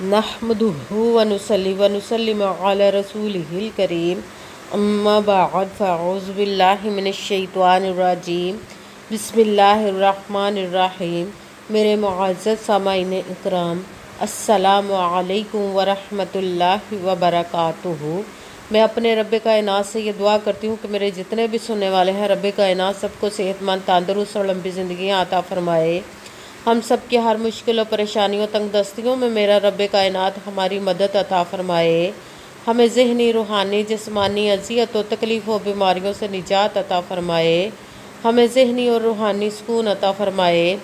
नहमदुहु व नुसल्ली व नुसल्लिमु अला रसूलिहिल करीम अम्मा बअद फ़अऊज़ु बिल्लाहि मिनश्शैतानिर रजीम बिस्मिल्लाहिर रहमानिर रहीम। मेरे मुअज़्ज़ज़ सामाईन इकराम, अस्सलामु अलैकुम व रहमतुल्लाहि व बरकातुहू। मैं अपने रब्बे कायनात से ये दुआ करती हूँ कि मेरे जितने भी सुनने वाले हैं, रब्बे कायनात सबको सेहतमंद, तंदुरुस्त और लंबी ज़िंदगियाँ अता फ़रमाए। हम सब की हर मुश्किल और परेशानियों, तंगदस्तियों में मेरा रब्बे कायनात हमारी मदद अता फ़रमाए। हमें ज़हनी, रूहानी, जिस्मानी अज़ियत और तकलीफ़ और बीमारियों से निजात अता फ़रमाए। हमें ज़हनी और रूहानी सुकून अता फ़रमाए।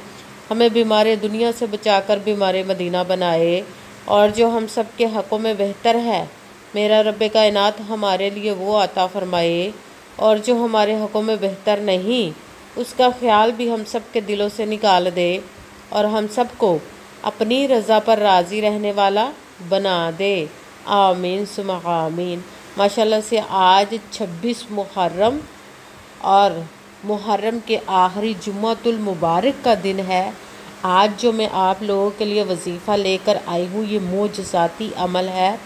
हमें बीमार दुनिया से बचाकर बीमार मदीना बनाए। और जो हम सब के हक़ों में बेहतर है, मेरा रब्बे कायनात हमारे लिए वो अता फ़रमाए। और जो हमारे हक़ों में बेहतर नहीं, उसका ख्याल भी हम सब के दिलों से निकाल दे और हम सबको अपनी रज़ा पर राज़ी रहने वाला बना दे। आमीन सुम्मा आमीन। माशाल्लाह से आज 26 मुहर्रम और मुहर्रम के आखिरी जुम्मतुल मुबारक का दिन है। आज जो मैं आप लोगों के लिए वजीफ़ा लेकर आई हूँ, ये मोजज़ाती अमल है।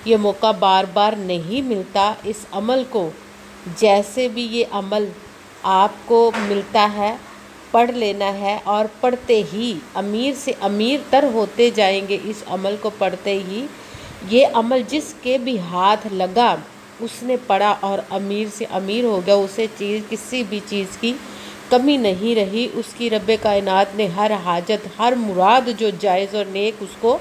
ये मौका बार बार नहीं मिलता। इस अमल को जैसे भी ये अमल आपको मिलता है, पढ़ लेना है और पढ़ते ही अमीर से अमीर तर होते जाएंगे। इस अमल को पढ़ते ही ये अमल जिसके भी हाथ लगा उसने पढ़ा और अमीर से अमीर हो गया। उसे किसी भी चीज़ की कमी नहीं रही। उसकी रब्बे कायनात ने हर हाजत, हर मुराद जो जायज़ और नेक उसको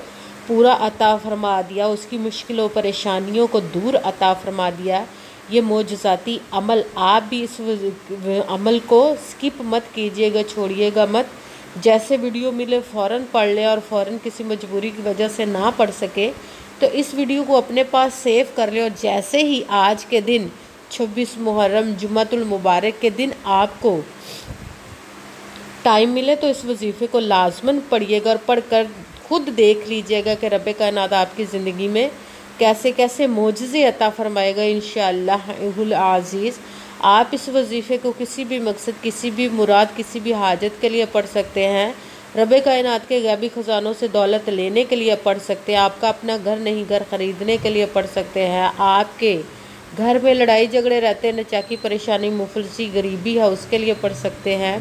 पूरा अता फरमा दिया। उसकी मुश्किलों परेशानियों को दूर अता फरमा दिया। ये मोजज़ाती अमल, आप भी इस अमल को स्किप मत कीजिएगा, छोड़िएगा मत। जैसे वीडियो मिले फ़ौरन पढ़ लें और फ़ौरन किसी मजबूरी की वजह से ना पढ़ सके तो इस वीडियो को अपने पास सेव कर ले। और जैसे ही आज के दिन 26 मुहर्रम जुम्मतुल मुबारक के दिन आपको टाइम मिले तो इस वजीफ़े को लाजमन पढ़िएगा और पढ़कर खुद देख लीजिएगा कि रब्बे कायनात आपकी ज़िंदगी में कैसे कैसे मोजज़े अता फ़रमाएगा इंशाअल्लाहुल अज़ीज़। आप इस वजीफ़े को किसी भी मकसद, किसी भी मुराद, किसी भी हाजत के लिए पढ़ सकते हैं। रब्बे कायनात के गैबी ख़जानों से दौलत लेने के लिए पढ़ सकते हैं। आपका अपना घर नहीं, घर ख़रीदने के लिए पढ़ सकते हैं। आपके घर में लड़ाई झगड़े रहते हैं, नचाकी परेशानी, मुफलिसी, गरीबी है, उसके लिए पढ़ सकते हैं।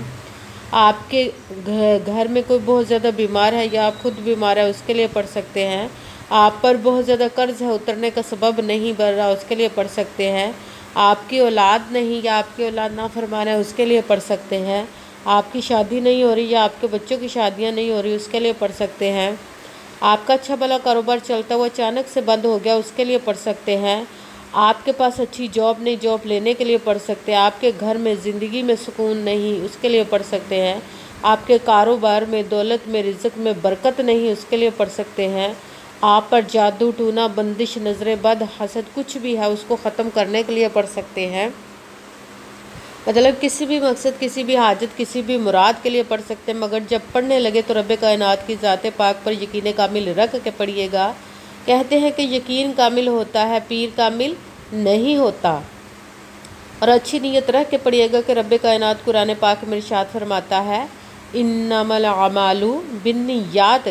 आपके घर में कोई बहुत ज़्यादा बीमार है या आप खुद बीमार है, उसके लिए पढ़ सकते हैं। आप पर बहुत ज़्यादा कर्ज है, उतरने का सबब नहीं बन रहा, उसके लिए पढ़ सकते हैं। आपकी औलाद नहीं या आपकी औलाद ना फरमान है, उसके लिए पढ़ सकते हैं। आपकी शादी नहीं हो रही या आपके बच्चों की शादियां नहीं हो रही, उसके लिए पढ़ सकते हैं। आपका अच्छा भला कारोबार चलता हुआ अचानक से बंद हो गया, उसके लिए पढ़ सकते हैं। आपके पास अच्छी जॉब नहीं, जॉब लेने के लिए पढ़ सकते हैं। आपके घर में ज़िंदगी में सुकून नहीं, उसके लिए पढ़ सकते हैं। आपके कारोबार में, दौलत में, रिज़्क़ में बरकत नहीं, उसके लिए पढ़ सकते हैं। आप पर जादू, टूना, बंदिश, नज़र बद, हसद कुछ भी है, उसको ख़त्म करने के लिए पढ़ सकते हैं। मतलब किसी भी मकसद, किसी भी हाजत, किसी भी मुराद के लिए पढ़ सकते हैं। मगर जब पढ़ने लगे तो रब्बे कायनात की ज़ात पाक पर यकीन कामिल रख के पढ़िएगा। कहते हैं कि यकीन कामिल होता है, पीर कामिल नहीं होता। और अच्छी नीयत रख के पढ़िएगा कि रब्बे कायनात कुरान पाक में इरशाद फरमाता है, इन्नमल अमालु बिन्नियात,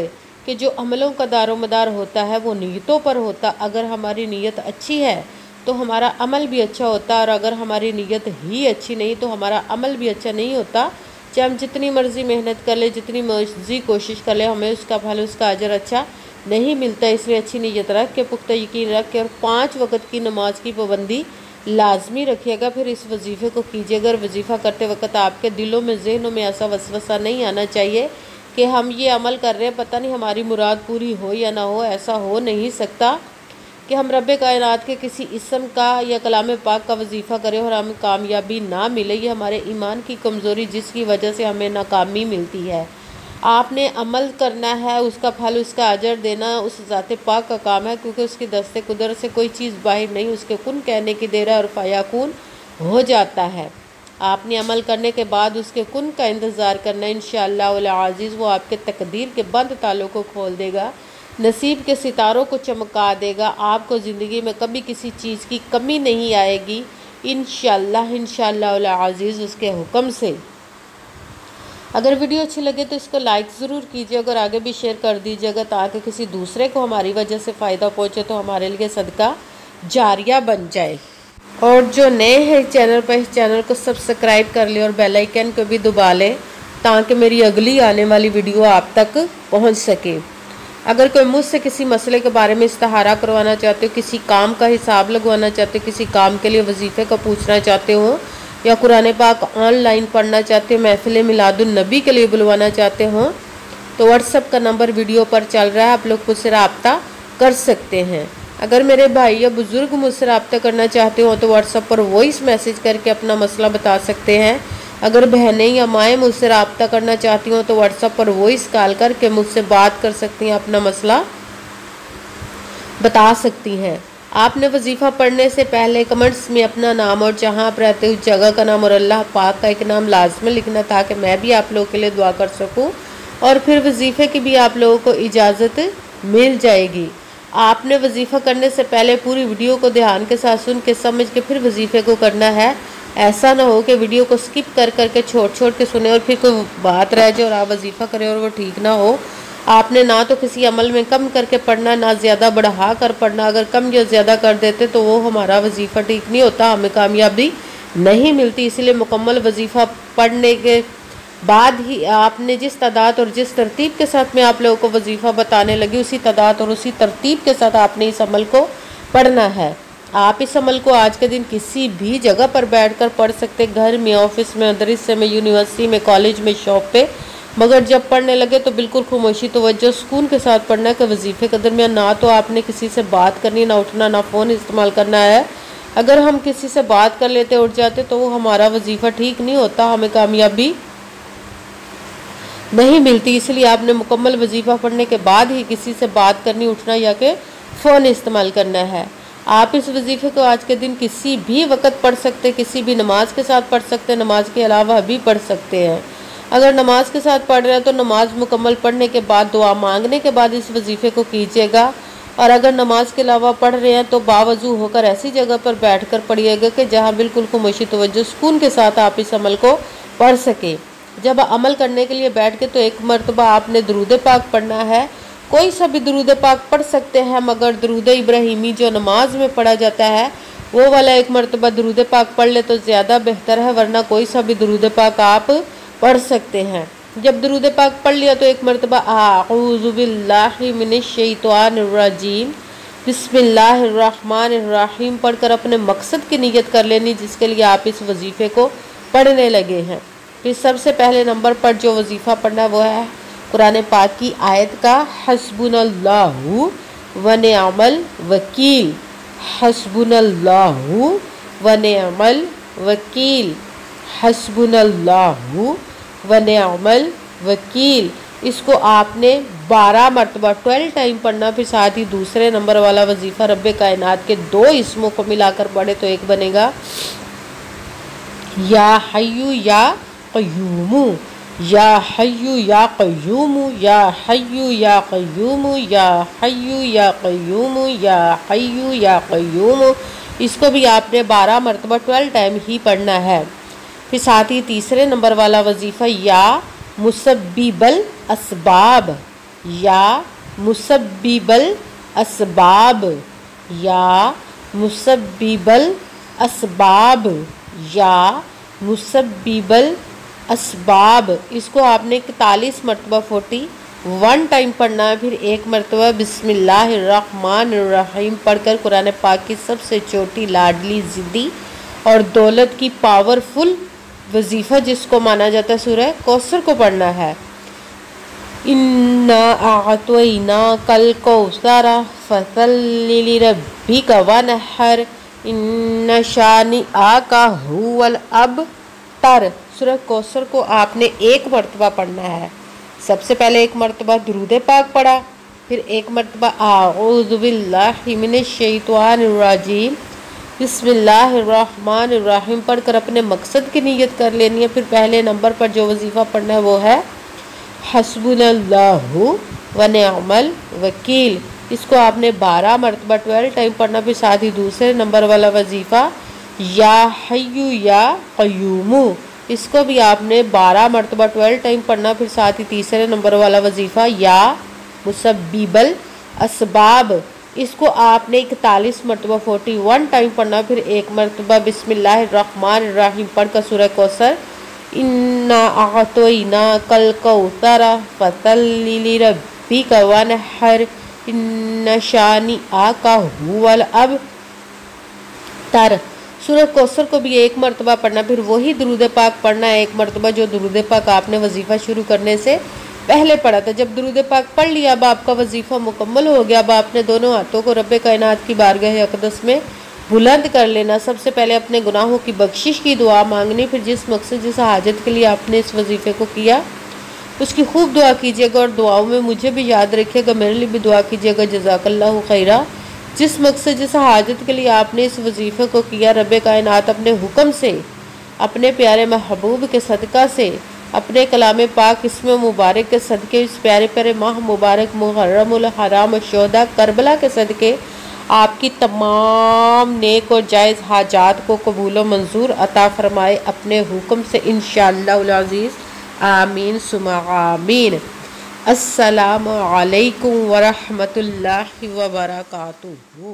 कि जो अमलों का दारोमदार होता है वो नीयतों पर होता। अगर हमारी नीयत अच्छी है तो हमारा अमल भी अच्छा होता है, और अगर हमारी नीयत ही अच्छी नहीं तो हमारा अमल भी अच्छा नहीं होता। चाहे हम जितनी मर्ज़ी मेहनत कर ले, जितनी मर्ज़ी कोशिश कर ले, हमें उसका फल, उसका अजर अच्छा नहीं मिलता। इसलिए अच्छी नीयत रख के, पुख्ता यकीन रख के और 5 वक्त की नमाज की पाबंदी लाजमी रखिएगा। फिर इस वजीफ़े को कीजिएगा। और वजीफ़ा करते वक्त आपके दिलों में, जहनों में ऐसा वसवसा नहीं आना चाहिए कि हम ये अमल कर रहे हैं, पता नहीं हमारी मुराद पूरी हो या ना हो। ऐसा हो नहीं सकता कि हम रब्बे कायनात के किसी इसम का या कलाम पाक का वजीफ़ा करें और हमें कामयाबी ना मिले। ये हमारे ईमान की कमज़ोरी, जिसकी वजह से हमें नाकामी मिलती है। आपने अमल करना है, उसका फल, उसका अजर देना उस ज़ात पाक का काम है, क्योंकि उसकी दस्ते कुदरत से कोई चीज़ बाहर नहीं, उसके कुन कहने की देर है और फयाकुन हो जाता है। आपने अमल करने के बाद उसके कुन का इंतज़ार करना। इंशाअल्लाह अज़ीज़ वो आपके तकदीर के बंद तालों को खोल देगा, नसीब के सितारों को चमका देगा। आपको ज़िंदगी में कभी किसी चीज़ की कमी नहीं आएगी इंशाअल्लाह अज़ीज़, उसके हुक्म से। अगर वीडियो अच्छी लगे तो इसको लाइक ज़रूर कीजिए और आगे भी शेयर कर दीजिएगा, ताकि किसी दूसरे को हमारी वजह से फ़ायदा पहुँचे तो हमारे लिए सदका जारिया बन जाए। और जो नए हैं चैनल पर, इस चैनल को सब्सक्राइब कर ले और बेल आइकन को भी दबा लें, ताकि मेरी अगली आने वाली वीडियो आप तक पहुंच सके। अगर कोई मुझसे किसी मसले के बारे में इस्तिहारा करवाना चाहते हो, किसी काम का हिसाब लगवाना चाहते हो, किसी काम के लिए वजीफ़े का पूछना चाहते हो, या कुरान पाक ऑनलाइन पढ़ना चाहते हो, महफिल मिलादुन नबी के लिए बुलवाना चाहते हो, तो व्हाट्सएप का नंबर वीडियो पर चल रहा है, आप लोग मुझसे रब्ता कर सकते हैं। अगर मेरे भाई या बुज़ुर्ग मुझसे रब्ता करना चाहते हो तो व्हाट्सएप पर वॉइस मैसेज करके अपना मसला बता सकते हैं। अगर बहनें या माएँ मुझसे रब्ता करना चाहती हो तो व्हाट्सएप पर वॉइस कॉल करके मुझसे बात कर सकती हैं, अपना मसला बता सकती हैं। आपने वजीफ़ा पढ़ने से पहले कमेंट्स में अपना नाम और जहां आप रहते हो उस जगह का नाम और अल्लाह पाक का एक नाम लाजमी लिखना, ताकि मैं भी आप लोगों के लिए दुआ कर सकूं, और फिर वजीफ़े की भी आप लोगों को इजाज़त मिल जाएगी। आपने वजीफ़ा करने से पहले पूरी वीडियो को ध्यान के साथ सुन के समझ के फिर वजीफ़े को करना है। ऐसा ना हो कि वीडियो को स्किप कर करके छोड़ के सुने और फिर कोई बात रह जाए और आप वजीफ़ा करें और वो ठीक ना हो। आपने ना तो किसी अमल में कम करके पढ़ना, ना ज़्यादा बढ़ा कर पढ़ना। अगर कम या ज़्यादा कर देते तो वो हमारा वजीफ़ा ठीक नहीं होता, हमें कामयाबी नहीं मिलती। इसलिए मुकम्मल वजीफ़ा पढ़ने के बाद ही आपने जिस तादाद और जिस तरतीब के साथ मैं आप लोगों को वजीफ़ा बताने लगी, उसी तादाद और उसी तरतीब के साथ आपने इस अमल को पढ़ना है। आप इस अमल को आज के दिन किसी भी जगह पर बैठकर पढ़ सकते, घर में, ऑफिस में, मदरसे में, यूनिवर्सिटी में, कॉलेज में, शॉप पे, मगर जब पढ़ने लगे तो बिल्कुल खामोशी तवज्जो सुकून के साथ पढ़ना है कि वजीफ़े के दरमियान ना तो आपने किसी से बात करनी, ना उठना, ना फ़ोन इस्तेमाल करना है। अगर हम किसी से बात कर लेते उठ जाते तो वो हमारा वजीफ़ा ठीक नहीं होता, हमें कामयाबी नहीं मिलती। इसलिए आपने मुकम्मल वजीफ़ा पढ़ने के बाद ही किसी से बात करनी, उठना या कि फ़ोन इस्तेमाल करना है। आप इस वजीफ़े को आज के दिन किसी भी वक्त पढ़ सकते, किसी भी नमाज के साथ पढ़ सकते, नमाज के अलावा भी पढ़ सकते हैं। अगर नमाज के साथ पढ़ रहे हैं तो नमाज मुकम्मल पढ़ने के बाद दुआ मांगने के बाद इस वजीफ़े को कीजिएगा, और अगर नमाज के अलावा पढ़ रहे हैं तो बावजू होकर ऐसी जगह पर बैठकर पढ़िएगा कि जहां बिल्कुल खामोशी तवज्जो सुकून के साथ आप इस अमल को पढ़ सकें। जब अमल करने के लिए बैठ के तो एक मरतबा आपने दरूद पाक पढ़ना है। कोई सा भी दरूद पाक पढ़ सकते हैं, मगर दरूद इब्राहिमी जो नमाज में पढ़ा जाता है वो वाला एक मरतबा दरूद पाक पढ़ ले तो ज़्यादा बेहतर है, वरना कोई सा भी दरूद पाक आप पढ़ सकते हैं। जब दरूद पाक पढ़ लिया तो एक मरतबा आऊज़ु बिल्लाहि मिनश शैतानिर रजीम बिस्मिल्लाहिर रहमानिर रहीम पढ़कर अपने मकसद की नियत कर लेनी, जिसके लिए आप इस वजीफ़े को पढ़ने लगे हैं। फिर सबसे पहले नंबर पर जो वजीफ़ा पढ़ना है वो है कुरान पाक की आयत का हस्बुनल्लाहु व निअमल वकील, हस्बुनल्लाहु व निअमल वकील, हस्बुनल्लाहु व निअमल वकील। इसको आपने 12 मरतबा 12 टाइम पढ़ना। फिर साथ ही दूसरे नंबर वाला वजीफ़ा रब्बे कायनात के 2 इसमों को मिलाकर पढ़े तो एक बनेगा या हय्यु या क़य्यूमु, या हय्यु या क़य्यूमु, या हय्यु या क़य्यूमु, या हय्यु या क़य्यूमु, या हय्यु या क़य्यूमु। इसको भी आपने 12 मरतबा 12 टाइम ही पढ़ना है। फिर साथ ही तीसरे नंबर वाला वजीफ़ा या मुसब्बिबल असबाब, या मुसब्बिबल असबाब, या मुसब्बिबल असबाब, या मुसब्बिबल असबाब। इसको आपने 41 मरतबा 41 टाइम पढ़ना है। फिर एक मरतबा बिस्मिल्लाहिर्रहमानिर्रहीम पढ़कर कुरान पाक की सबसे छोटी, लाडली, ज़िद्दी और दौलत की पावरफुल वजीफ़ा जिसको माना जाता है सूरह कौसर को पढ़ना है। इन्ना आअतैना कल कौसरा फसल्लि लिरब्बिका वनहर इन्ना शानिआका हुवल अबतर। सूरह कौसर को आपने 1 मरतबा पढ़ना है। सबसे पहले 1 मरतबा दुरूद पाक पढ़ा, फिर 1 मरतबा आऊज़ु बिल्लाहि मिनश शैतानिर रजीम बिस्मिल्लाहिर्रहमानिर्रहीम पढ़कर अपने मकसद की नियत कर लेनी है। फिर पहले नंबर पर जो वजीफ़ा पढ़ना है वो है हस्बुनल्लाहु व निअमल वकील। इसको आपने 12 मरतबा 12 टाइम पढ़ना। फिर साथ ही दूसरे नंबर वाला वजीफ़ा या हय्यु या क़य्यूमु, इसको भी आपने 12 मरतबा 12 टाइम पढ़ना। फिर साथ ही तीसरे नंबर वाला वजीफ़ा या मुसब्बिबल असबाब, इसको आपने 41 मरतबा 41 टाइम पढ़ना। फिर एक मरतबा बिस्मिल्लाहिर्रहमानिर्रहीम पढ़कर सूरह कौसर, इन्ना आतोइना कल कौसरा फसल्लि लिरब्बिका वनहर इन्ना शानिअका हुवल अबतर। सूरह कौसर को भी एक मरतबा पढ़ना। फिर वही दुरूद पाक पढ़ना है एक मरतबा, जो दुरूद पाक आपने वजीफ़ा शुरू करने से पहले पढ़ा था। जब दुरूद पाक पढ़ लिया, अब आपका वजीफ़ा मुकम्मल हो गया। अब आपने दोनों हाथों को रब्बे कायनात की बारगाह अक़दस में बुलंद कर लेना। सबसे पहले अपने गुनाहों की बख्शिश की दुआ मांगनी। फिर जिस मकसद जिस हाजत के लिए आपने इस वजीफ़े को किया उसकी खूब दुआ कीजिएगा, और दुआओं में मुझे भी याद रखिएगा, मेरे लिए भी दुआ कीजिएगा। जज़ाकल्लाहु खैरा। जिस मकसद जिस हाजत के लिए आपने इस वजीफ़े को किया, रब्बे कायनात अपने हुक्म से, अपने प्यारे महबूब के सदका से, अपने कलाम पाक इसमें मुबारक के सदके, इस प्यारे प्यारे माह मुबारक मुहर्रमुल हराम शोहदा करबला के सदके आपकी तमाम नेक और जायज़ हाजात को कबूल व मंजूर अता फरमाए अपने हुक्म से इंशाअल्लाह अज़ीज़। आमीन सुमा आमीन। अस्सलामु अलैकुम व रहमतुल्लाहि व बरकातुहू।